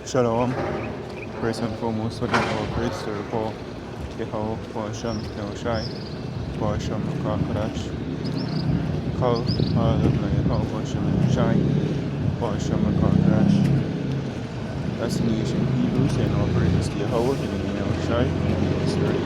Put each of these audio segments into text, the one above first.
Shalom. First and foremost, what our praise to report Yahweh, Hashem, Yahushai, Hashem, Kakadash, Kal, Hallelujah, Yahweh, Hashem, Yahushai, Hashem, Kakadash. That's the nation Hebrews, and our praise to Yahweh, in the name of Yahushai, in the name of Spirit.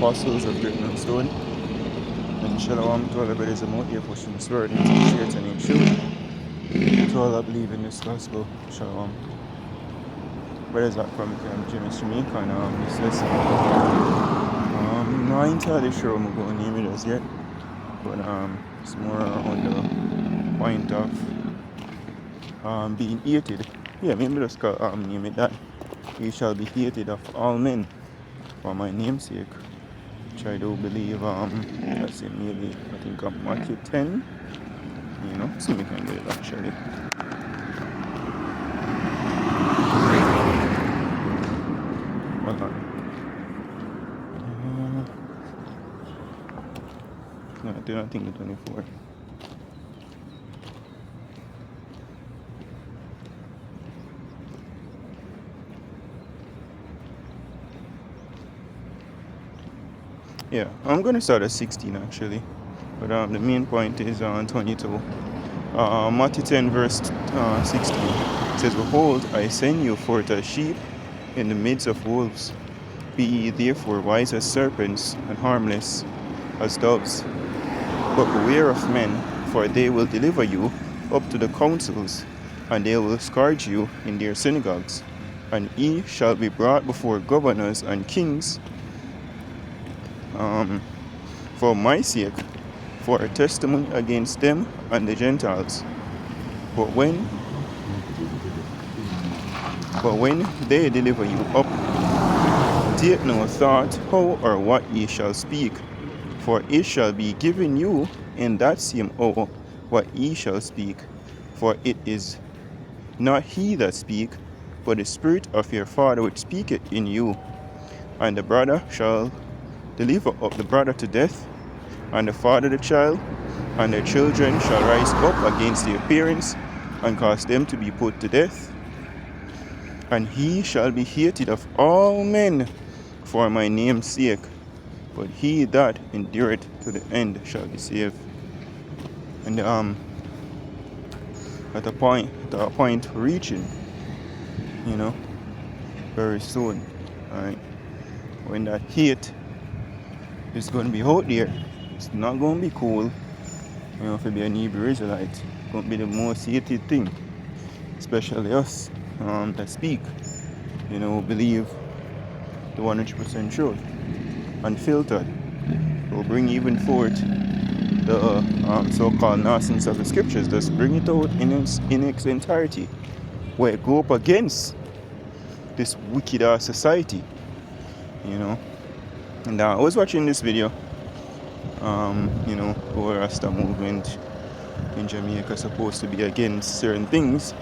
Apostles of Great Millstone, and Shalom to all the brothers and out here pushing this word into the and in truth. To all that believe in this gospel, Shalom. Brothers that from Jimmy Jamaica and this lesson. I'm not entirely sure I'm going to name it as yet, but it's more on the point of being hated. Yeah, maybe just name it that. You shall be hated of all men for my namesake. Which I do believe, that's in maybe, I think Matthew 10, see me can get it actually. Hold on. No, I don't think the 24. Yeah, I'm going to start at 16 actually, but the main point is on 22. Matthew 10 verse 16 says, "Behold, I send you forth as sheep in the midst of wolves. Be ye therefore wise as serpents and harmless as doves. But beware of men, for they will deliver you up to the councils, and they will scourge you in their synagogues. And ye shall be brought before governors and kings, for my sake, for a testimony against them and the Gentiles. But when they deliver you up, take no thought how or what ye shall speak, for it shall be given you in that same hour what ye shall speak. For it is not he that speak, but the Spirit of your Father which speaketh in you. And the brother shall deliver up the brother to death, and the father the child, and their children shall rise up against their parents, and cause them to be put to death. And he shall be hated of all men for my name's sake, but he that endureth to the end shall be saved." And at a point reaching, very soon, alright, when that hate is going to be out there, it's not going to be cool, if you be an Hebrew Israelite. It's going to be the most hated thing, especially us that speak, believe the 100% truth, unfiltered. Will bring even forth the so-called nonsense of the scriptures. Just bring it out in its entirety, where it go up against this wicked ass society, And I was watching this video, where Rasta movement in Jamaica supposed to be against certain things,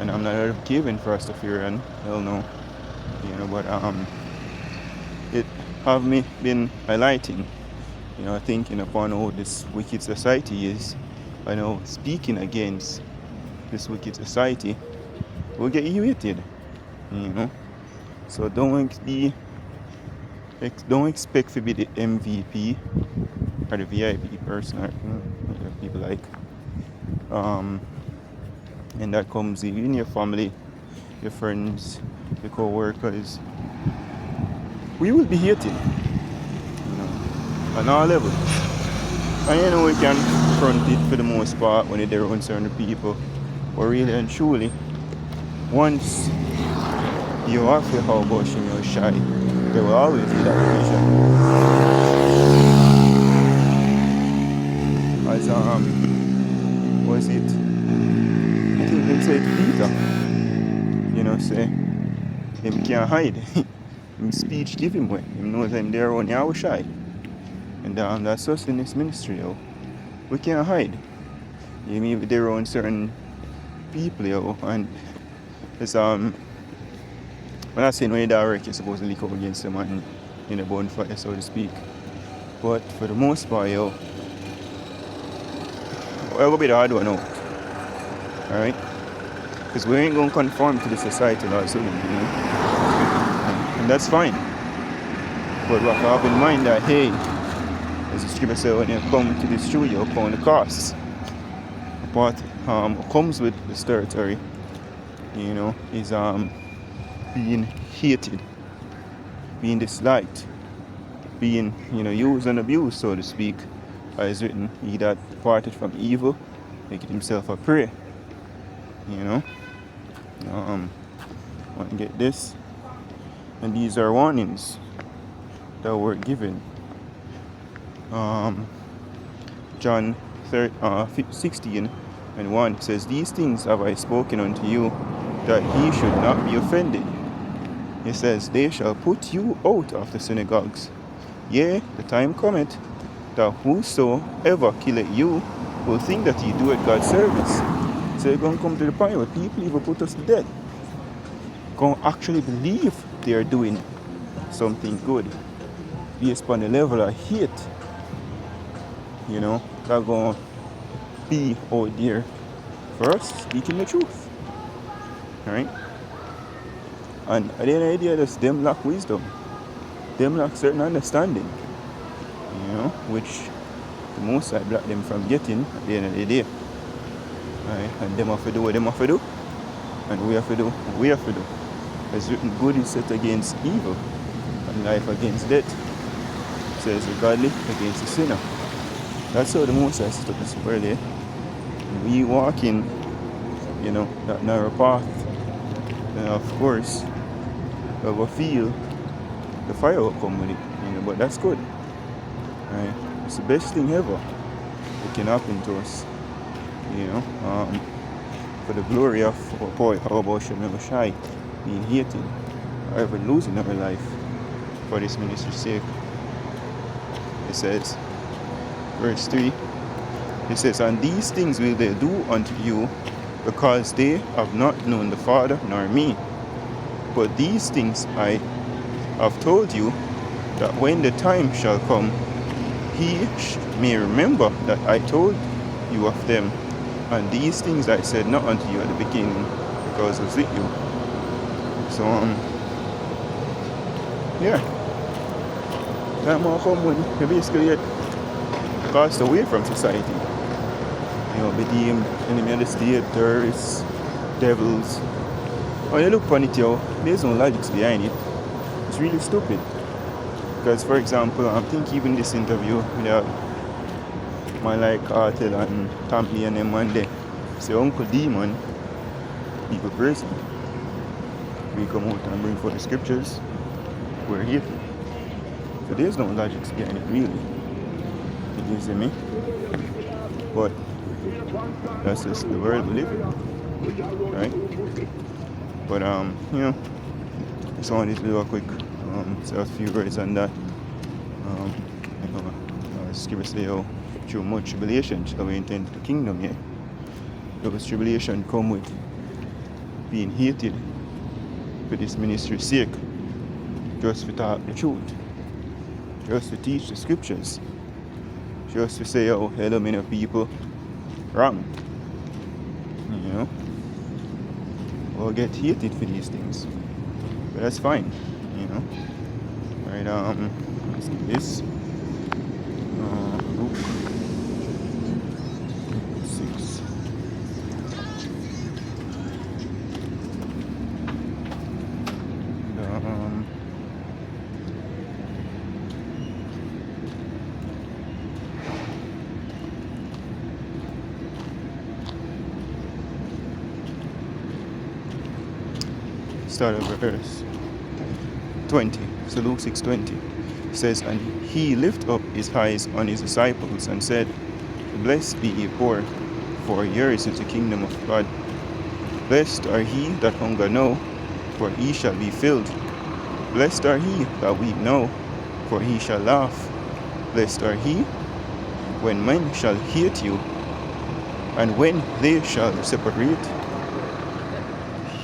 and I'm not advocating for Rastafarian, hell no, but it have me been highlighting, thinking upon how this wicked society is. I know speaking against this wicked society will get you hated, so don't expect to be the MVP or the VIP person, or people like. And that comes in your family, your friends, your co-workers. We will be hated, on all levels. And we can front it for the most part when they're around certain people. But really and truly, once you are for how about you're shy, there will always be that division. As was it say to Peter, say, him can't hide. Him speech give him way. Him knows him there on Yahushai. And that's us in this ministry, we can't hide. You mean there on certain people, and it's when I say when you're direct, you're supposed to leak up against them and in a bonfire, so to speak. But for the most part, we're gonna be the hard one out. Alright? Because we ain't gonna conform to the society soon, and that's fine. But we have to have in mind that, hey, as the scripture says, when you come to this truth, you count the costs. What comes with this territory, is being hated, being disliked, being, used and abused, so to speak. As written, he that departed from evil, making himself a prey. Want to get this? And these are warnings that were given. John 16 and 1 says, "These things have I spoken unto you, that ye should not be offended." It says, "They shall put you out of the synagogues. Yea, the time cometh, that whosoever killeth you will think that he doeth God's service." So you're going to come to the point where people even put us to death. Going to actually believe they are doing something good based upon the level of hate, that going to be out there for us speaking the truth. Alright? And at the end of the day, just them lack wisdom. Them lack certain understanding. Which the most I block them from getting at the end of the day. Right? And them have to do what them have to do. And we have to do what we have to do. As written, good is set against evil, and life against death. It says the godly against the sinner. That's how the Most High set up this world there. We walk in, that narrow path. And of course, we will feel the fire will come with it. But that's good. Right? It's the best thing ever that can happen to us. For the glory of our boy, how about Yahushai being hated, or even losing our life for this ministry's sake. It says, verse 3, it says, "And these things will they do unto you, because they have not known the Father nor me. But these things I have told you, that when the time shall come, he may remember that I told you of them. And these things I said not unto you at the beginning, because I was with you." So, time will come when you basically get cast away from society. Be deemed enemy of the state, terrorists, devils. When you look upon it, there's no logic behind it. It's really stupid. Because, for example, I think even this interview with man like Cartel and Tammy and them one day, say Uncle Demon, people praise him. We come out and bring forth the scriptures, we're here. So there's no logic behind it, really. You see me? But that's just the world we live in, right? But just wanted to do a quick say a few words on that. Scripture say, through much tribulation shall we enter into the kingdom, Those tribulation come with being hated for this ministry's sake, just to talk the truth, just to teach the scriptures, just to say how many people wrong. Or get hated for these things. But that's fine, Right, let's get this. Luke 6. Start over verse 20. So Luke 6:20 says, "And he lifted up his eyes on his disciples and said, Blessed be ye poor, for yours is the kingdom of God. Blessed are he that hunger now, for he shall be filled. Blessed are he that weep now, for he shall laugh. Blessed are he when men shall hate you, and when they shall separate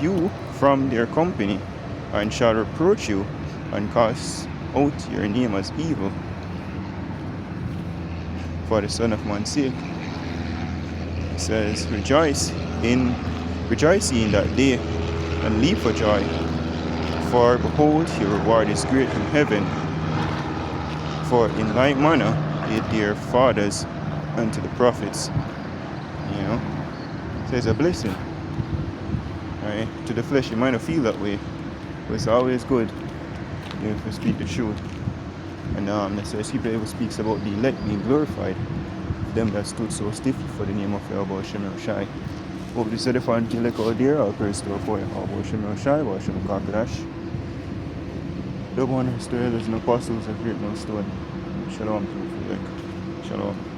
you from their company, and shall reproach you, and cast out your name as evil, for the Son of Man's sake. It says, Rejoice ye in that day, and leap for joy, for behold, your reward is great in heaven. For in like manner did their fathers unto the prophets. So it's a blessing. Right? To the flesh, you might not feel that way, but it's always good if we speak the truth. And that's why Hebrews speaks about the elect being glorified, them that stood so stiff for the name of Yahweh Shem Shai. Hope this is the fun to look out there. I'll praise to for Yahweh Shem Shai, Washem Kakadash. The one who still is an apostles of great milestone. Shalom to you. Shalom.